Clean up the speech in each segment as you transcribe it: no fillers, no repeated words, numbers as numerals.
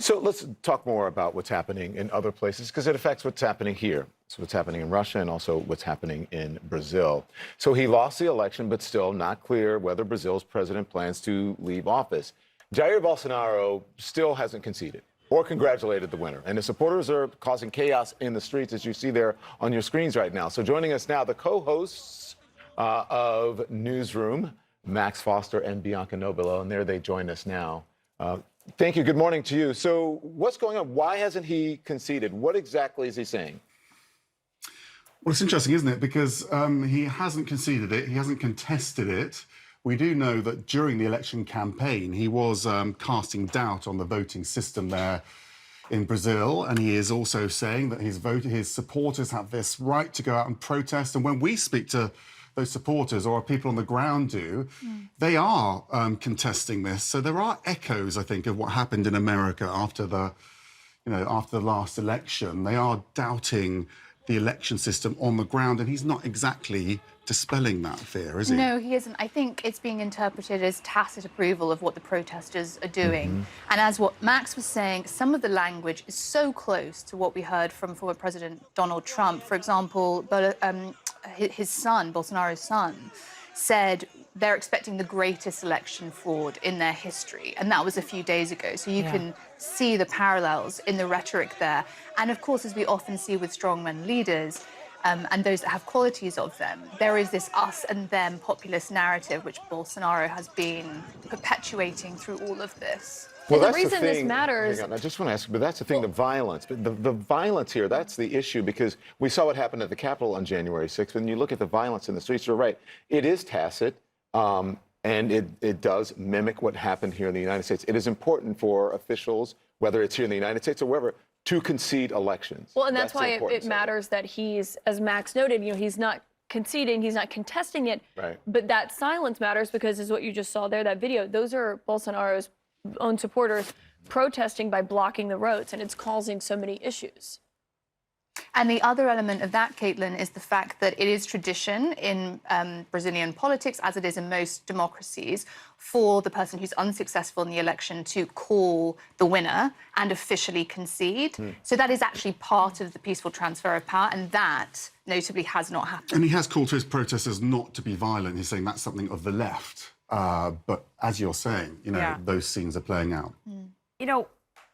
So let's talk more about what's happening in other places because it affects what's happening here. So what's happening in Russia and also what's happening in Brazil. So he lost the election, but still not clear whether Brazil's president plans to leave office. Jair Bolsonaro still hasn't conceded or congratulated the winner. And his supporters are causing chaos in the streets, as you see there on your screens right now. So joining us now, the co-hosts of Newsroom, Max Foster and Bianca Nobilo, and there they join us now. Thank you. Good morning to you. So what's going on? Why hasn't he conceded? What exactly is he saying? Well, it's interesting, isn't it? Because he hasn't conceded it. He hasn't contested it. We do know that during the election campaign, he was casting doubt on the voting system there in Brazil. And he is also saying that his supporters have this right to go out and protest. And when we speak to those supporters or people on the ground they are contesting this. So there are echoes, I think, of what happened in America after the last election. They are doubting the election system on the ground, and he's not exactly dispelling that fear, is he? No, he isn't. I think it's being interpreted as tacit approval of what the protesters are doing. And as what Max was saying, some of the language is so close to what we heard from former President Donald Trump. For example, his son, Bolsonaro's son, said they're expecting the greatest election fraud in their history. And that was a few days ago. So you can see the parallels in the rhetoric there. And of course, as we often see with strongman leaders, and those that have qualities of them, there is this us and them populist narrative which Bolsonaro has been perpetuating through all of this. Well, the that's reason the thing, this matters. Hang on, I just want to ask, but that's the thing, the violence. But the violence here, that's the issue, because we saw what happened at the Capitol on January 6th. When you look at the violence in the streets, you're right. It is tacit, and it does mimic what happened here in the United States. It is important for officials, whether it's here in the United States or wherever, to concede elections. Well, and that's why it matters that he's, as Max noted, he's not conceding, he's not contesting it. Right. But that silence matters because, as what you just saw there, that video, those are Bolsonaro's own supporters protesting by blocking the roads, and it's causing so many issues. And the other element of that, Caitlin, is the fact that it is tradition in Brazilian politics, as it is in most democracies, for the person who's unsuccessful in the election to call the winner and officially concede. So that is actually part of the peaceful transfer of power, and that, notably, has not happened. And he has called to his protesters not to be violent. He's saying that's something of the left. But as you're saying, those scenes are playing out.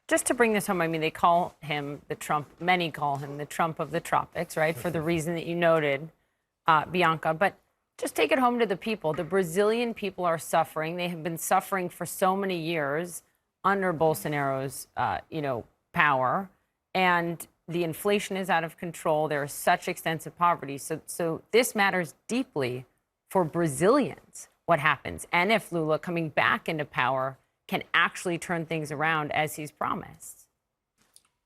Just to bring this home, I mean, they call him the Trump, many call him the Trump of the tropics, right? For the reason that you noted, Bianca. But just take it home to the people. The Brazilian people are suffering. They have been suffering for so many years under Bolsonaro's, power. And the inflation is out of control. There is such extensive poverty. So this matters deeply for Brazilians, what happens. And if Lula coming back into power can actually turn things around as he's promised.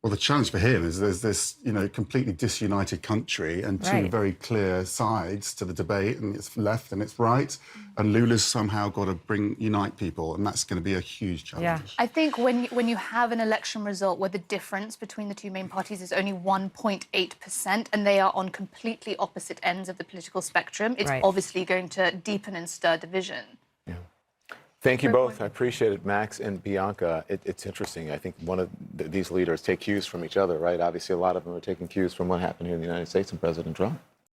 Well, the challenge for him is there's this, completely disunited country and two very clear sides to the debate, and it's left and it's right. And Lula's somehow got to unite people, and that's going to be a huge challenge. Yeah. I think when you have an election result where the difference between the two main parties is only 1.8%, and they are on completely opposite ends of the political spectrum, it's obviously going to deepen and stir division. Thank you both. I appreciate it, Max and Bianca. It's interesting. I think one of these leaders take cues from each other, right? Obviously, a lot of them are taking cues from what happened here in the United States and President Trump.